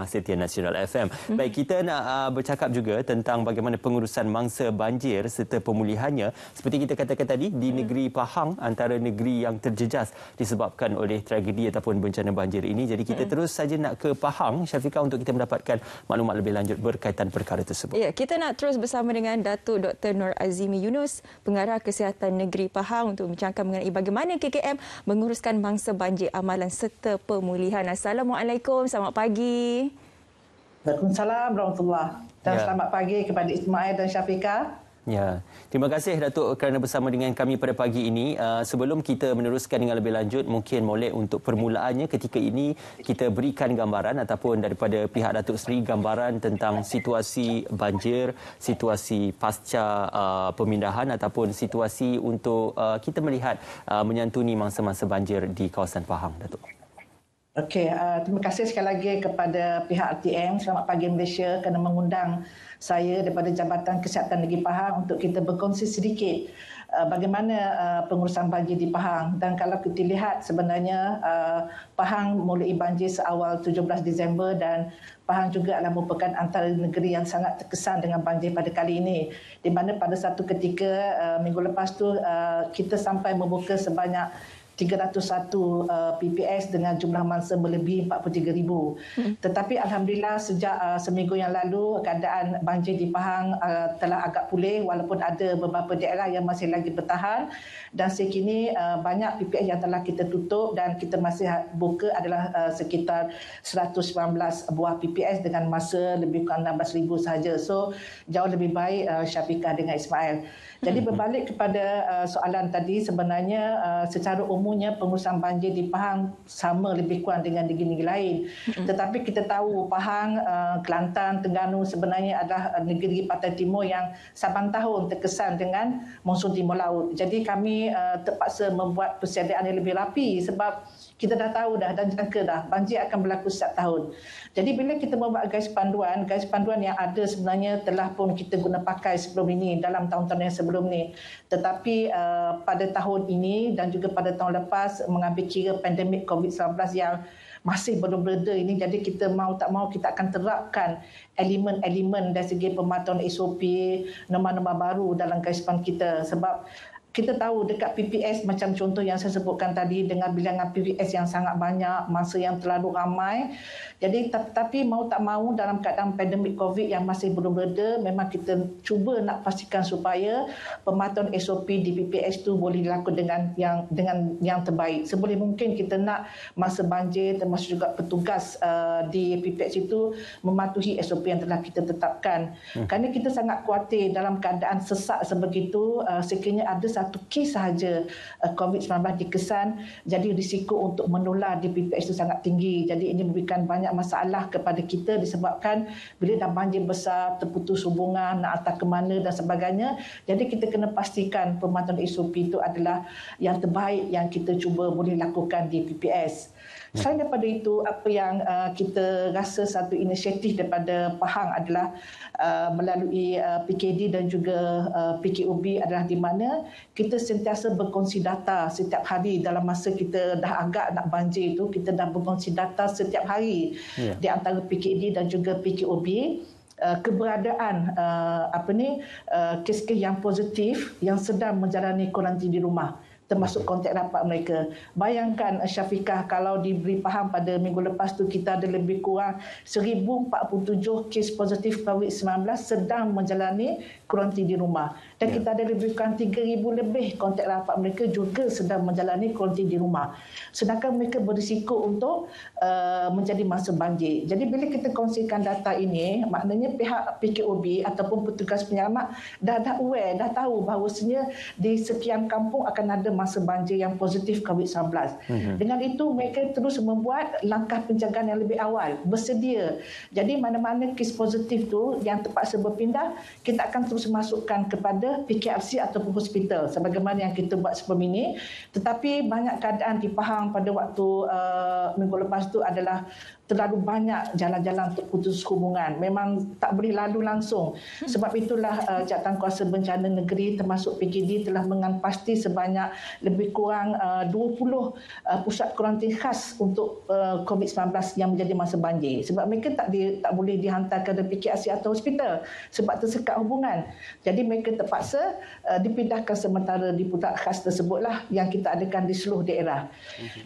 Setia Nasional FM. Baik, kita nak bercakap juga tentang bagaimana pengurusan mangsa banjir serta pemulihannya. Seperti kita katakan tadi, di negeri Pahang, antara negeri yang terjejas disebabkan oleh tragedi ataupun bencana banjir ini. Jadi kita terus saja nak ke Pahang, Syafiqah, untuk kita mendapatkan maklumat lebih lanjut berkaitan perkara tersebut. Ya, kita nak terus bersama dengan Datuk Dr. Nur Azimi Yunus, Pengarah Kesihatan Negeri Pahang, untuk bincangkan mengenai bagaimana KKM menguruskan mangsa banjir, amalan serta pemulihan. Assalamualaikum, selamat pagi. Waalaikumsalam warahmatullahi dan selamat pagi kepada Ismail dan Syafiqah. Ya, terima kasih Datuk kerana bersama dengan kami pada pagi ini. Sebelum kita meneruskan dengan lebih lanjut, mungkin Molek untuk permulaannya ketika ini kita berikan gambaran ataupun daripada pihak Datuk Seri gambaran tentang situasi banjir, situasi pasca pemindahan ataupun situasi untuk kita melihat menyantuni mangsa-mangsa banjir di kawasan Pahang, Datuk. Okey, terima kasih sekali lagi kepada pihak RTM Selamat Pagi Malaysia kerana mengundang saya daripada Jabatan Kesihatan Negeri Pahang untuk kita berkongsi sedikit bagaimana pengurusan banjir di Pahang. Dan kalau kita lihat sebenarnya Pahang mulai banjir seawal 17 Disember dan Pahang juga adalah merupakan antara negeri yang sangat terkesan dengan banjir pada kali ini. Di mana pada satu ketika minggu lepas tu kita sampai membuka sebanyak 301 PPS dengan jumlah mangsa melebihi 43,000. Tetapi alhamdulillah sejak seminggu yang lalu keadaan banjir di Pahang telah agak pulih walaupun ada beberapa daerah yang masih lagi bertahan, dan sekini banyak PPS yang telah kita tutup dan kita masih buka adalah sekitar 119 buah PPS dengan masa lebih kurang 16,000 sahaja. So jauh lebih baik Syafiqah dengan Ismail. Jadi berbalik kepada soalan tadi, sebenarnya secara umumnya pengurusan banjir di Pahang sama lebih kurang dengan negeri-negeri lain. Tetapi kita tahu Pahang, Kelantan, Terengganu sebenarnya adalah negeri pantai timur yang saban tahun terkesan dengan monsun timur laut. Jadi kami terpaksa membuat persediaan yang lebih rapi sebab kita dah tahu dah dan jangka dah banjir akan berlaku setiap tahun. Jadi bila kita membuat garis panduan yang ada sebenarnya telah pun kita guna pakai sebelum ini dalam tahun-tahun yang sebelum ni. Tetapi pada tahun ini dan juga pada tahun lepas mengambil kira pandemik COVID-19 yang masih belum bereda ini, jadi kita mau tak mau kita akan terapkan elemen-elemen dari segi pemantauan SOP, norma-norma baru dalam garis panduan kita. Sebab kita tahu dekat PPS macam contoh yang saya sebutkan tadi dengan bilangan PPS yang sangat banyak, masa yang terlalu ramai. Jadi tapi mau tak mau dalam keadaan pandemik COVID yang masih belum bereda, memang kita cuba nak pastikan supaya pemantauan SOP di PPS tu boleh dilakukan dengan yang terbaik. Seboleh mungkin kita nak masa banjir termasuk juga petugas di PPS itu mematuhi SOP yang telah kita tetapkan. Kerana kita sangat khawatir dalam keadaan sesak sebegitu, sekiranya ada satu kes sahaja COVID-19 dikesan, jadi risiko untuk menular di PPS itu sangat tinggi. Jadi ini memberikan banyak masalah kepada kita disebabkan bila dah banjir besar, terputus hubungan, nak hantar ke mana dan sebagainya. Jadi kita kena pastikan pemantauan SOP itu adalah yang terbaik yang kita cuba boleh lakukan di PPS. Selain daripada itu, apa yang kita rasa satu inisiatif daripada Pahang adalah melalui PKD dan juga PKOB adalah di mana kita sentiasa berkongsi data setiap hari. Dalam masa kita dah agak nak banjir itu, kita dah berkongsi data setiap hari di antara PKD dan juga PKOB keberadaan kes-kes yang positif yang sedang menjalani kuarantin di rumah, termasuk kontak rapat mereka. Bayangkan Syafiqah, kalau diberi faham pada minggu lepas tu kita ada lebih kurang 1,047 kes positif COVID-19 sedang menjalani kuarantin di rumah. Dan kita ada lebih kurang 3,000 lebih kontak rapat mereka juga sedang menjalani kuarantin di rumah. Sedangkan mereka berisiko untuk menjadi mangsa banjir. Jadi bila kita kongsikan data ini, maknanya pihak PKOB ataupun petugas penyelamat dah aware, dah tahu bahawasanya di sekian kampung akan ada masa banjir yang positif COVID-19. Dengan itu mereka terus membuat langkah pencegahan yang lebih awal, bersedia. Jadi mana-mana kes positif tu yang terpaksa berpindah, kita akan terus masukkan kepada PKRC ataupun hospital sebagaimana yang kita buat sebelum ini. Tetapi banyak keadaan di Pahang pada waktu minggu lepas tu adalah terlalu banyak jalan-jalan untuk putus hubungan. Memang tak boleh lalu langsung. Sebab itulah Jawatankuasa Bencana Negeri termasuk PKD telah menganpasti sebanyak lebih kurang 20 pusat kuarantin khas untuk COVID-19 yang menjadi masa banjir. Sebab mereka tak boleh dihantar ke PKRC atau hospital sebab tersekat hubungan. Jadi mereka terpaksa dipindahkan sementara di pusat khas tersebutlah yang kita adakan di seluruh daerah.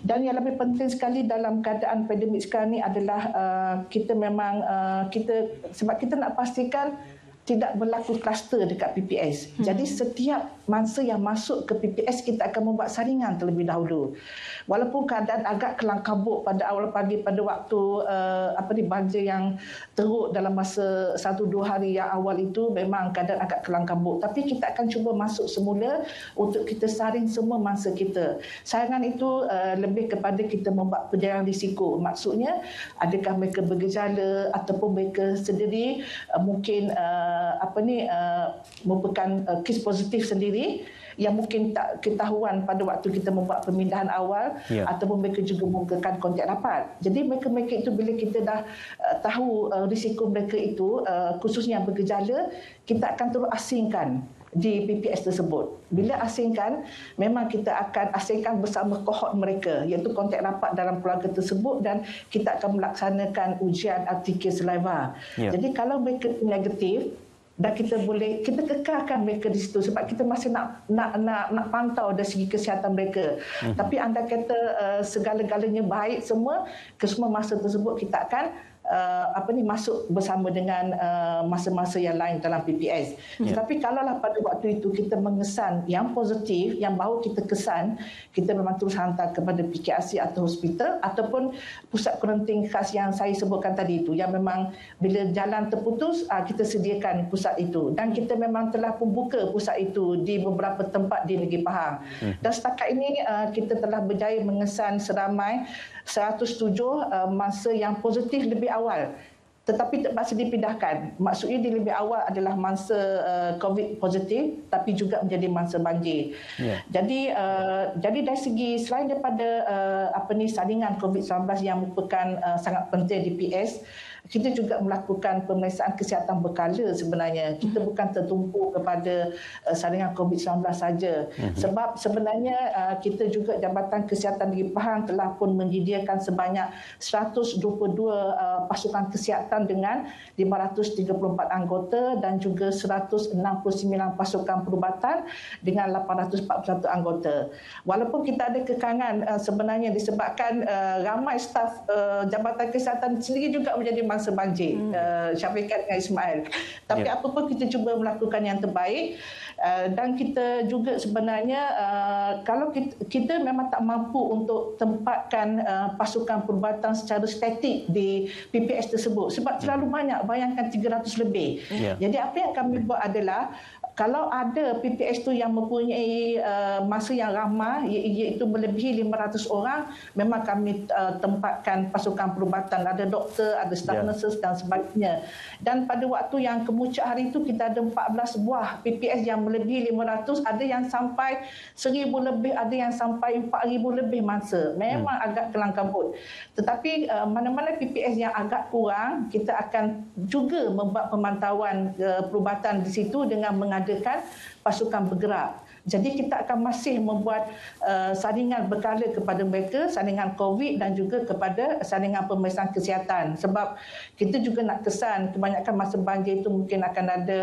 Dan yang lebih penting sekali dalam keadaan pandemik sekarang ni adalah kita memang sebab kita nak pastikan tidak berlaku kluster dekat PPS. Jadi setiap mangsa yang masuk ke PPS kita akan membuat saringan terlebih dahulu. Walaupun keadaan agak kelang kabut pada awal pagi pada waktu banjir yang teruk dalam masa 1-2 hari yang awal itu memang keadaan agak kelang kabut. Tapi kita akan cuba masuk semula untuk kita saring semua mangsa kita. Saringan itu lebih kepada kita membuat penilaian risiko. Maksudnya adakah mereka bergejala ataupun mereka sendiri mungkin merupakan kes positif sendiri yang mungkin tak ketahuan pada waktu kita membuat pemindahan awal ataupun mereka juga membukakan kontak rapat. Jadi mereka-mereka itu bila kita dah tahu risiko mereka itu khususnya bergejala, kita akan terus asingkan di PPS tersebut. Bila asingkan, memang kita akan asingkan bersama kohort mereka, iaitu kontak rapat dalam keluarga tersebut dan kita akan melaksanakan ujian RT-PCR saliva. Jadi kalau mereka negatif, dan kita kekalkan mereka di situ sebab kita masih nak pantau dari segi kesihatan mereka. Tapi anda kata segala-galanya baik semua, ke semua masa tersebut kita akan masuk bersama dengan masa-masa yang lain dalam PPS. Tetapi kalaulah pada waktu itu kita mengesan yang positif, yang baru kita kesan, kita memang terus hantar kepada PKRC atau hospital ataupun pusat kuarantin khas yang saya sebutkan tadi itu, yang memang bila jalan terputus, kita sediakan pusat itu. Dan kita memang telah membuka pusat itu di beberapa tempat di Negeri Pahang. Dan setakat ini kita telah berjaya mengesan seramai 107 mangsa yang positif lebih awal tetapi terpaksa dipindahkan. Maksudnya di lebih awal adalah mangsa COVID positif tapi juga menjadi mangsa banjir. Jadi dari segi selain daripada saringan COVID-19 yang merupakan sangat penting di PS, kita juga melakukan pemeriksaan kesihatan berkala sebenarnya. Kita bukan tertumpu kepada saringan COVID-19 saja. Sebab sebenarnya kita juga Jabatan Kesihatan Negeri Pahang telah pun menyediakan sebanyak 122 pasukan kesihatan dengan 534 anggota dan juga 169 pasukan perubatan dengan 841 anggota. Walaupun kita ada kekangan sebenarnya disebabkan ramai staf Jabatan Kesihatan sendiri juga menjadi mangsa banjir, Syafiqat dengan Ismail. Tapi apapun kita cuba melakukan yang terbaik dan kita juga sebenarnya kalau kita memang tak mampu untuk tempatkan pasukan perubatan secara statik di PPS tersebut sebab terlalu banyak, bayangkan 300 lebih. Jadi apa yang kami buat adalah kalau ada PPS tu yang mempunyai masa yang ramai iaitu melebihi 500 orang, memang kami tempatkan pasukan perubatan, ada doktor, ada staff nurses dan sebagainya. Dan pada waktu yang kemuncak hari itu kita ada 14 buah PPS yang melebihi 500, ada yang sampai 1,000 lebih, ada yang sampai 4,000 lebih mangsa. Memang agak kelang kabut. Tetapi mana-mana PPS yang agak kurang, kita akan juga membuat pemantauan perubatan di situ dengan mengadakan pasukan bergerak. Jadi kita akan masih membuat saringan berkala kepada mereka, saringan COVID dan juga kepada saringan pemeriksaan kesihatan. Sebab kita juga nak kesan kebanyakan masa banjir itu mungkin akan ada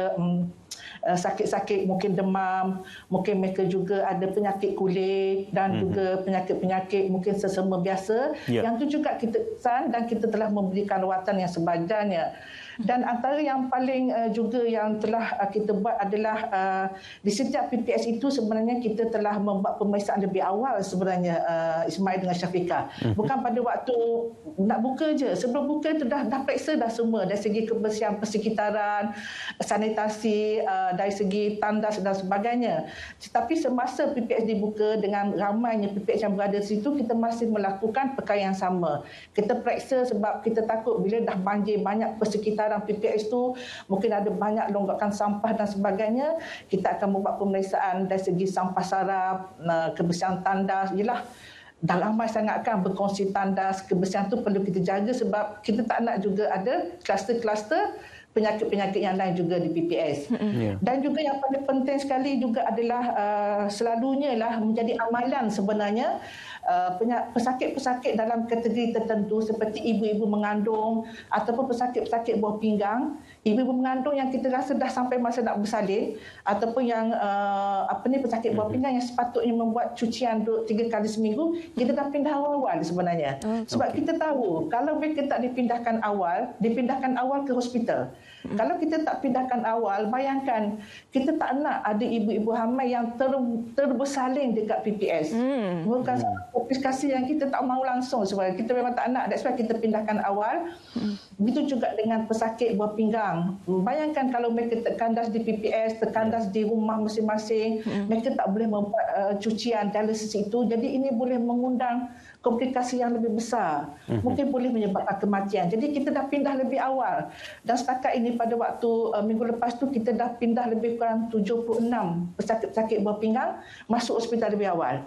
sakit-sakit, mungkin demam, mungkin mereka juga ada penyakit kulit dan juga penyakit-penyakit mungkin sesama biasa. Yang itu juga kita kesan dan kita telah memberikan rawatan yang sebajarnya. Dan antara yang paling juga yang telah kita buat adalah di setiap PPS itu sebenarnya kita telah membuat pemeriksaan lebih awal sebenarnya Ismail dengan Syafiqah. Bukan pada waktu nak buka je. Sebelum buka itu dah periksa dah semua dari segi kebersihan persekitaran, sanitasi, dari segi tandas dan sebagainya. Tetapi semasa PPS dibuka dengan ramainya PPS yang berada di situ, kita masih melakukan perkara yang sama. Kita periksa sebab kita takut bila dah banjir banyak persekitaran PPS tu mungkin ada banyak longgakan sampah dan sebagainya, kita akan membuat pemeriksaan dari segi sampah sarap, kebersihan tandas, ialah dah ramai sangat kan berkongsi tandas, kebersihan tu perlu kita jaga sebab kita tak nak juga ada kluster-kluster penyakit-penyakit yang lain juga di PPS. Dan juga yang paling penting sekali juga adalah selalunya lah menjadi amalan sebenarnya pesakit-pesakit dalam kategori tertentu seperti ibu-ibu mengandung ataupun pesakit-pesakit buah pinggang, ibu-ibu mengandung yang kita rasa dah sampai masa nak bersalin ataupun yang pesakit buah pinggang yang sepatutnya membuat cucian 3 kali seminggu, kita dah pindah awal-awal sebenarnya. Sebab kita tahu kalau mereka tak dipindahkan awal ke hospital. Kalau kita tak pindahkan awal, bayangkan kita tak nak ada ibu-ibu hamil yang terbersalin dekat PPS. Bukan komplikasi yang kita tak mahu langsung sebenarnya. Kita memang tak nak, that's why kita pindahkan awal. Begitu juga dengan pesakit buah pinggang. Bayangkan kalau mereka terkandas di PPS, terkandas di rumah masing-masing, mereka tak boleh membuat cucian dialisis itu. Jadi ini boleh mengundang komplikasi yang lebih besar. Mungkin boleh menyebabkan kematian. Jadi kita dah pindah lebih awal. Dan setakat ini pada waktu minggu lepas tu kita dah pindah lebih kurang 76 pesakit-pesakit buah pinggang masuk hospital lebih awal.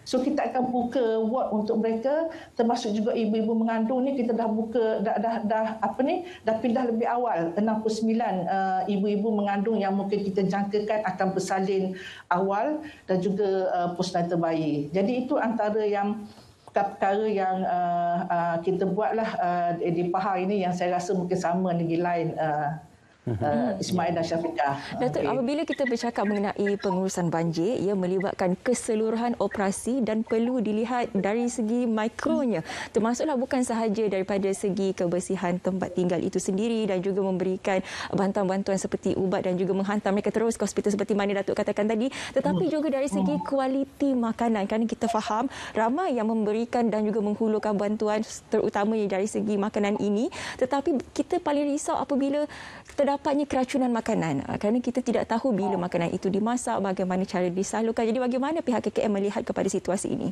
So kita akan buka ward untuk mereka, termasuk juga ibu-ibu mengandung ni kita dah buka dah pindah lebih awal 69 ibu-ibu mengandung yang mungkin kita jangkakan akan bersalin awal dan juga postnatal bayi. Jadi itu antara yang perkara yang kita buatlah di Pahang ini yang saya rasa mungkin sama negeri lain. Ismail dan Syafiqah. Datuk, apabila kita bercakap mengenai pengurusan banjir, ia melibatkan keseluruhan operasi dan perlu dilihat dari segi mikronya. Termasuklah bukan sahaja daripada segi kebersihan tempat tinggal itu sendiri dan juga memberikan bantuan-bantuan seperti ubat dan juga menghantar mereka terus ke hospital seperti mana Datuk katakan tadi, tetapi juga dari segi kualiti makanan. Kerana kita faham ramai yang memberikan dan juga menghulurkan bantuan terutamanya dari segi makanan ini, tetapi kita paling risau apabila terdapatnya keracunan makanan kerana kita tidak tahu bila makanan itu dimasak, bagaimana cara disalurkan. Jadi bagaimana pihak KKM melihat kepada situasi ini?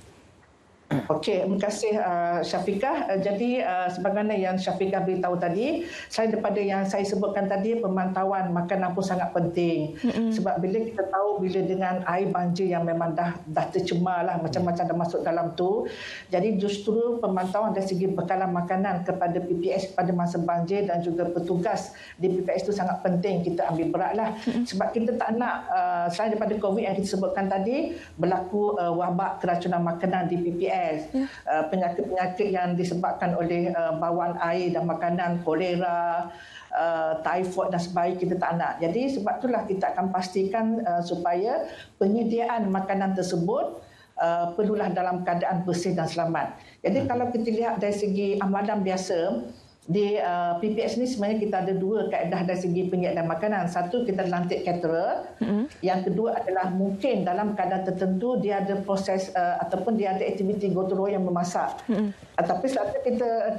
Okey, terima kasih Syafiqah. Jadi sebagaimana yang Syafiqah beritahu tadi, selain daripada yang saya sebutkan tadi, pemantauan makanan pun sangat penting. Sebab bila kita tahu bila dengan air banjir yang memang dah tercemar lah, macam-macam dah masuk dalam tu. Jadi justru pemantauan dari segi bekalan makanan kepada PPS pada masa banjir dan juga petugas di PPS itu sangat penting kita ambil berat lah. Sebab kita tak nak selain daripada COVID yang kita sebutkan tadi, berlaku wabak keracunan makanan di PPS. Penyakit-penyakit yang disebabkan oleh bawaan air dan makanan, kolera, typhoid dan sebagainya kita tak nak. Jadi sebab itulah kita akan pastikan supaya penyediaan makanan tersebut perlulah dalam keadaan bersih dan selamat. Jadi kalau kita lihat dari segi amalan biasa, di PPS ni sebenarnya kita ada 2 kaedah dari segi penyediaan makanan. Satu, kita lantik caterer. Yang kedua adalah mungkin dalam keadaan tertentu dia ada proses ataupun dia ada aktiviti gotong royong yang memasak. Tapi selama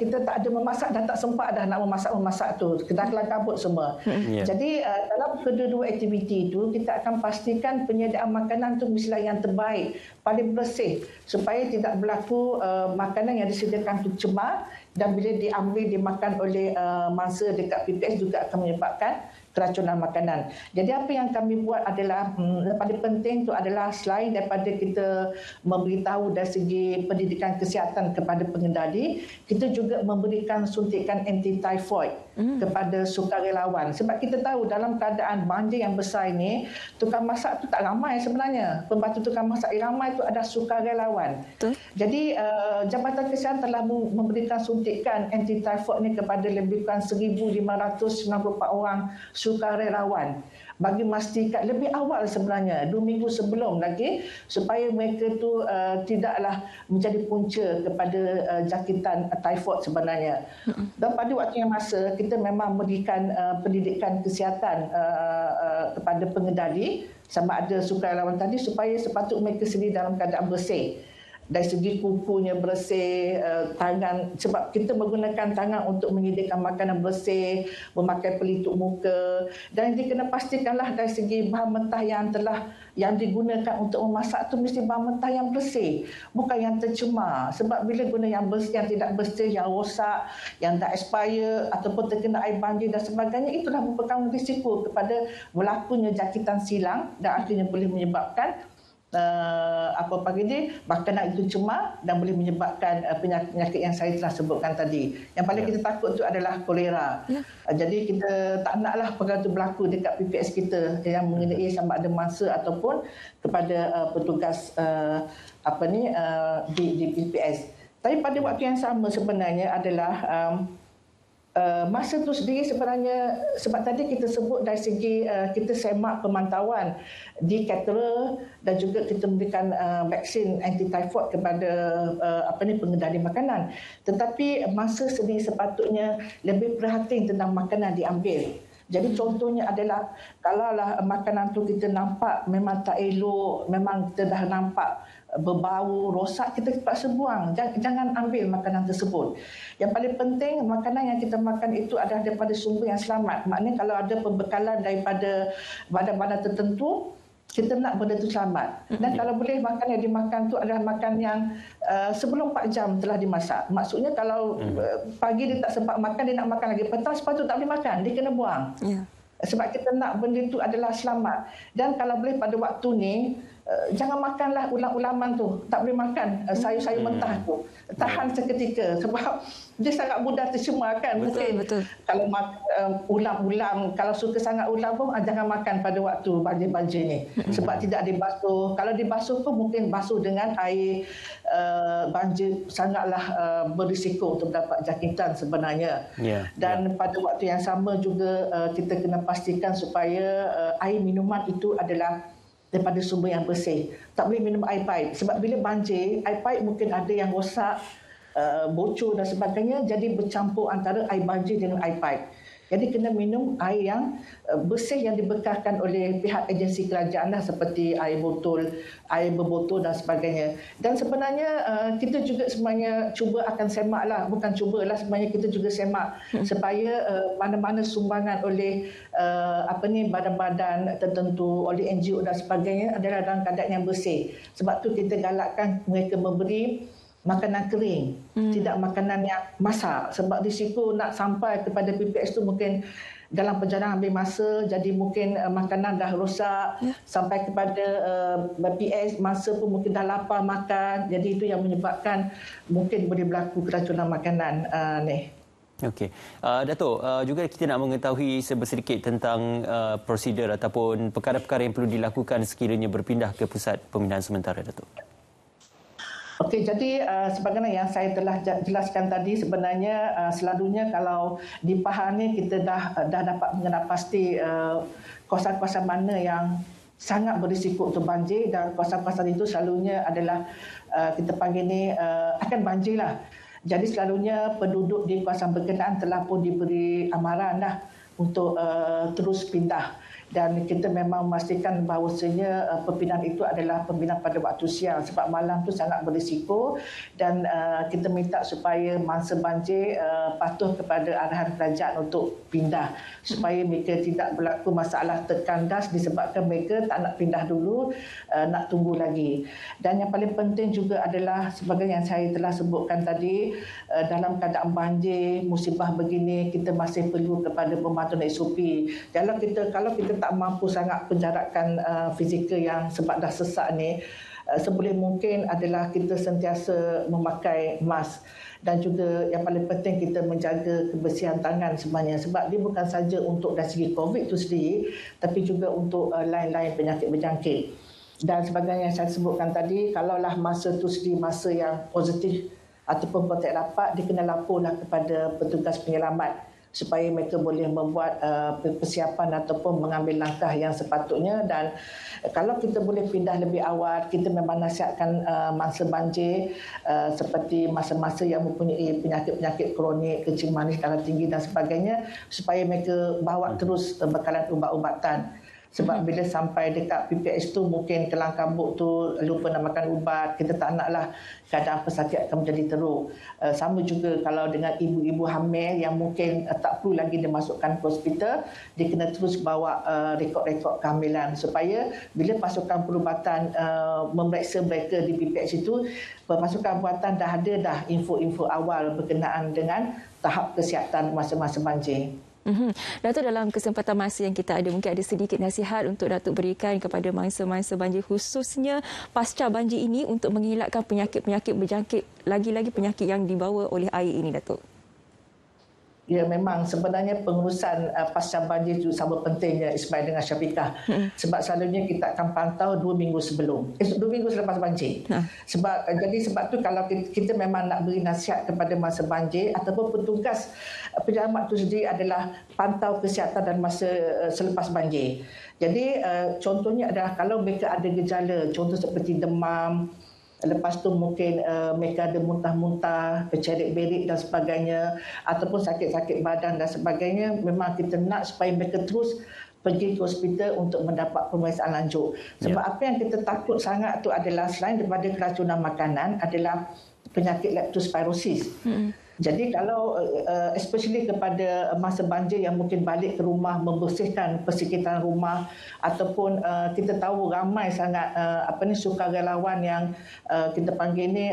kita tak ada memasak dan tak sempat dah nak memasak tu. Kita kelam kabut semua. Jadi dalam kedua-dua aktiviti itu kita akan pastikan penyediaan makanan tu mestilah yang terbaik, paling bersih supaya tidak berlaku makanan yang disediakan tu cemar dan bila diambil dimakan oleh mangsa dekat PPS juga akan menyebabkan keracunan makanan. Jadi apa yang kami buat adalah paling penting tu adalah selain daripada kita memberitahu dari segi pendidikan kesihatan kepada pengendali, kita juga memberikan suntikan anti-typhoid kepada sukarelawan. Sebab kita tahu dalam keadaan banjir yang besar ini, tukang masak tu tak ramai sebenarnya. Pembantu tukang masak yang ramai tu ada sukarelawan. Jadi Jabatan Kesihatan telah memberikan suntikan anti-typhoid ni kepada lebih kurang 1,594 orang sukarelawan bagi memastikan lebih awal sebenarnya 2 minggu sebelum lagi supaya mereka tu tidaklah menjadi punca kepada jangkitan typhoid sebenarnya. Dan pada waktu yang masa kita memang memberikan pendidikan kesihatan kepada pengendali sama ada sukarelawan tadi supaya sepatutnya mereka sendiri dalam keadaan bersih. Dari segi kukunya bersih, tangan, sebab kita menggunakan tangan untuk menyediakan makanan bersih, memakai pelitup muka, dan dikena pastikanlah dari segi bahan mentah yang digunakan untuk memasak tu mesti bahan mentah yang bersih, bukan yang tercemar. Sebab bila guna yang bersih, yang tidak bersih, yang rosak, yang dah expire ataupun terkena air banjir dan sebagainya, itulah merupakan risiko kepada berlakunya jangkitan silang dan akhirnya boleh menyebabkan apa panggil ni, makanan itu cemar dan boleh menyebabkan penyakit yang saya telah sebutkan tadi. Yang paling kita takut tu adalah kolera. Jadi kita tak naklah perkara itu berlaku dekat PPS kita yang mengenai sama ada mangsa ataupun kepada petugas di PPS. Tapi pada waktu yang sama sebenarnya adalah masa itu sendiri sebenarnya, sebab tadi kita sebut dari segi kita semak pemantauan di caterer dan juga kita memberikan vaksin anti-typhoid kepada pengendali makanan. Tetapi masa sendiri sepatutnya lebih perhatian tentang makanan diambil. Jadi contohnya adalah kalaulah makanan tu kita nampak memang tak elok, memang kita dah nampak berbau, rosak, kita terpaksa buang. Jangan ambil makanan tersebut. Yang paling penting, makanan yang kita makan itu adalah daripada sumber yang selamat. Maknanya kalau ada pembekalan daripada badan-badan tertentu, kita nak benda itu selamat. Dan kalau boleh makan yang dimakan tu adalah makan yang sebelum 4 jam telah dimasak. Maksudnya kalau pagi dia tak sempat makan, dia nak makan lagi. Petang sepatutnya tak boleh makan, dia kena buang. Sebab kita nak benda itu adalah selamat. Dan kalau boleh pada waktu ni, jangan makanlah ulam-ulaman tu. Tak boleh makan sayur-sayur mentah tu. Tahan seketika sebab dia sangat mudah tercemar kan. Betul. Kalau ulam-ulam, kalau suka sangat ulam pun jangan makan pada waktu banjir-banjir ni. Sebab tidak dibasuh. Kalau dibasuh pun mungkin basuh dengan air banjir sangatlah berisiko untuk dapat jangkitan sebenarnya. Dan pada waktu yang sama juga kita kena pastikan supaya air minuman itu adalah daripada sumber yang bersih. Tak boleh minum air paip. Sebab bila banjir, air paip mungkin ada yang rosak, bocor dan sebagainya. Jadi bercampur antara air banjir dengan air paip. Jadi kena minum air yang bersih yang dibekalkan oleh pihak agensi kerajaan lah, seperti air botol, air berbotol dan sebagainya. Dan sebenarnya kita juga sebenarnya cuba akan semak lah, bukan cuba lah, sebenarnya kita juga semak supaya mana-mana sumbangan oleh badan-badan tertentu, oleh NGO dan sebagainya adalah dalam keadaan yang bersih. Sebab tu kita galakkan mereka memberi makanan kering, tidak makanan yang masak. Sebab risiko nak sampai kepada PPS tu mungkin dalam perjalanan ambil masa, jadi mungkin makanan dah rosak, sampai kepada PS, masa pun mungkin dah lapar makan. Jadi itu yang menyebabkan mungkin boleh berlaku keracunan makanan ni. Okey. Datuk, juga kita nak mengetahui sedikit tentang prosedur ataupun perkara-perkara yang perlu dilakukan sekiranya berpindah ke pusat pemindahan sementara, Datuk. Okey, jadi sebagaimana yang saya telah jelaskan tadi, sebenarnya selalunya kalau di Pahang ni kita dah dapat mengenal pasti kawasan-kawasan mana yang sangat berisiko untuk banjir, dan kawasan-kawasan itu selalunya adalah kita panggil ni akan banjir lah. Jadi selalunya penduduk di kawasan berkenaan telah pun diberi amaran dah untuk terus pindah. Dan kita memang memastikan bahawasanya pembinaan itu adalah pembinaan pada waktu siang, sebab malam tu sangat berisiko, dan kita minta supaya mangsa banjir patuh kepada arahan kerajaan untuk pindah supaya mereka tidak berlaku masalah terkandas disebabkan mereka tak nak pindah dulu, nak tunggu lagi. Dan yang paling penting juga adalah sebagai yang saya telah sebutkan tadi, dalam keadaan banjir, musibah begini, kita masih perlu kepada pematuhan SOP. Kalau kita tak mampu sangat penjarakan fizikal yang sebab dah sesak ni, seboleh mungkin adalah kita sentiasa memakai mask, dan juga yang paling penting kita menjaga kebersihan tangan sebenarnya, sebab dia bukan saja untuk dari segi COVID itu sendiri, tapi juga untuk lain-lain penyakit berjangkit. Dan sebagainya yang saya sebutkan tadi, kalaulah masa itu sendiri masa yang positif ataupun kontak rapat, dia kena laporlah kepada petugas penyelamat supaya mereka boleh membuat persiapan ataupun mengambil langkah yang sepatutnya. Dan kalau kita boleh pindah lebih awal, kita memang nasihatkan mangsa banjir seperti masa-masa yang mempunyai penyakit-penyakit kronik, kencing manis, darah tinggi dan sebagainya, supaya mereka bawa terus bekalan ubat-ubatan. Sebab bila sampai dekat PPS tu mungkin kelang kabut tu lupa nak makan ubat, kita tak naklah keadaan pesakit akan menjadi teruk. Sama juga kalau dengan ibu-ibu hamil yang mungkin tak perlu lagi dimasukkan ke hospital, dia kena terus bawa rekod-rekod kehamilan supaya bila pasukan perubatan memeriksa mereka di PPS itu, pasukan perubatan dah ada dah info-info awal berkenaan dengan tahap kesihatan masa-masa banjir. Datuk, dalam kesempatan masa yang kita ada, mungkin ada sedikit nasihat untuk Datuk berikan kepada mangsa-mangsa banjir, khususnya pasca banjir ini, untuk mengelakkan penyakit-penyakit berjangkit, lagi-lagi penyakit yang dibawa oleh air ini, Datuk. Ya, memang sebenarnya pengurusan pasca banjir itu sama pentingnya Ismail dengan Syafiqah. Sebab selalunya kita akan pantau 2 minggu sebelum, 2 minggu selepas banjir. Sebab tu kalau kita memang nak beri nasihat kepada masa banjir ataupun petugas penyelamat itu sendiri adalah pantau kesihatan dan masa selepas banjir. Jadi contohnya adalah kalau mereka ada gejala, contoh seperti demam, lepas tu mungkin mereka ada muntah-muntah, bercerit-berit dan sebagainya, ataupun sakit-sakit badan dan sebagainya, memang kita nak supaya mereka terus pergi ke hospital untuk mendapat pemeriksaan lanjut. Sebab apa yang kita takut sangat tu adalah, selain daripada keracunan makanan, adalah penyakit leptospirosis. Jadi kalau especially kepada masa banjir yang mungkin balik ke rumah, membersihkan persekitaran rumah, ataupun kita tahu ramai sangat sukarelawan yang kita panggil ni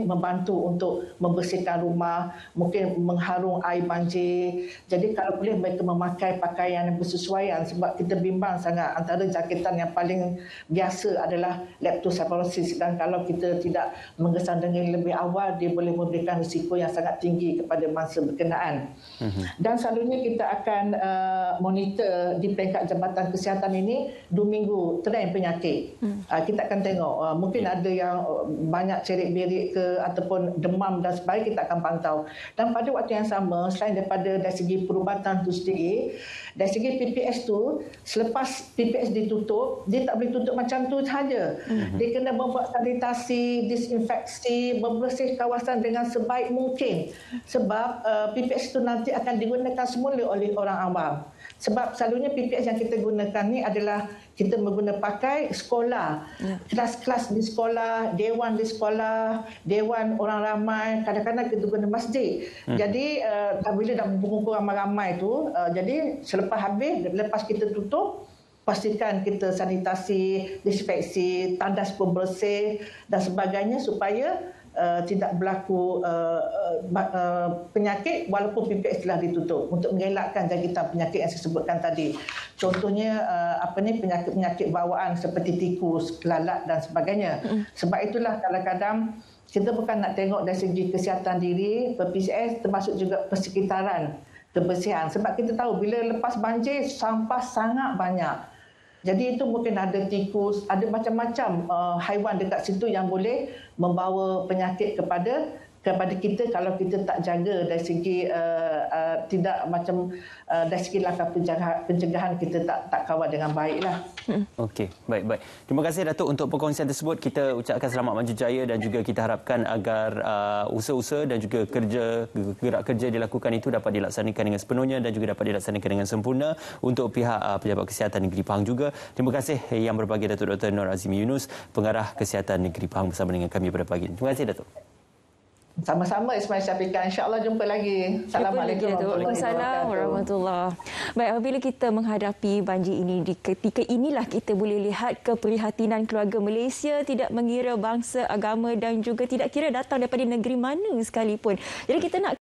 membantu untuk membersihkan rumah, mungkin mengharung air banjir. Jadi kalau boleh mereka memakai pakaian yang bersesuaian, sebab kita bimbang sangat antara jangkitan yang paling biasa adalah leptospirosis, dan kalau kita tidak mengesan dengan lebih awal, dia boleh memberikan risiko yang sangat tinggi kepada mangsa berkenaan. Dan selalunya kita akan monitor di peringkat Jabatan Kesihatan ini 2 minggu trend penyakit. Kita akan tengok mungkin ada yang banyak cerit-berit ke ataupun demam dan sebagainya, kita akan pantau. Dan pada waktu yang sama, selain daripada dari segi perubatan itu sendiri, dari segi PPS tu, selepas PPS ditutup, dia tak boleh tutup macam tu sahaja. Dia kena membuat sanitasi, disinfeksi, membersih kawasan dengan sebaik mungkin. Sebab PPS itu nanti akan digunakan semula oleh orang awam. Sebab selalunya PPS yang kita gunakan ni adalah kita menggunakan pakai sekolah, kelas-kelas di sekolah, dewan di sekolah, dewan orang ramai, kadang-kadang kita guna masjid. Jadi bila dah berkumpul ramai-ramai tu, jadi lepas kita tutup, pastikan kita sanitasi, disinfeksi, tandas pembersih dan sebagainya supaya tidak berlaku penyakit walaupun PPS telah ditutup, untuk mengelakkan jangkitan penyakit yang saya sebutkan tadi. Contohnya penyakit-penyakit bawaan seperti tikus, lalat dan sebagainya. Sebab itulah kadang-kadang kita bukan nak tengok dari segi kesihatan diri, PPS, termasuk juga persekitaran, kebersihan. Sebab kita tahu bila lepas banjir, sampah sangat banyak. Jadi itu mungkin ada tikus, ada macam-macam haiwan dekat situ yang boleh membawa penyakit kepada kita kalau kita tak jaga dari segi dari segi langkah pencegahan kita tak kawal dengan baiklah. Okey, baik. Terima kasih Datuk untuk perkongsian tersebut. Kita ucapkan selamat maju jaya dan juga kita harapkan agar usaha-usaha dan juga gerak kerja dilakukan itu dapat dilaksanakan dengan sepenuhnya dan juga dapat dilaksanakan dengan sempurna untuk pihak Pejabat Kesihatan Negeri Pahang juga. Terima kasih yang berbahagia Datuk Dr. Nur Azimi Yunus, Pengarah Kesihatan Negeri Pahang bersama dengan kami pada pagi ini. Terima kasih Datuk. Sama-sama Ismail Syafiqah. InsyaAllah jumpa lagi. Assalamualaikum warahmatullahi wabarakatuh. Baik, apabila kita menghadapi banjir ini, ketika inilah kita boleh lihat keprihatinan keluarga Malaysia, tidak mengira bangsa, agama dan juga tidak kira datang daripada negeri mana sekalipun. Jadi kita nak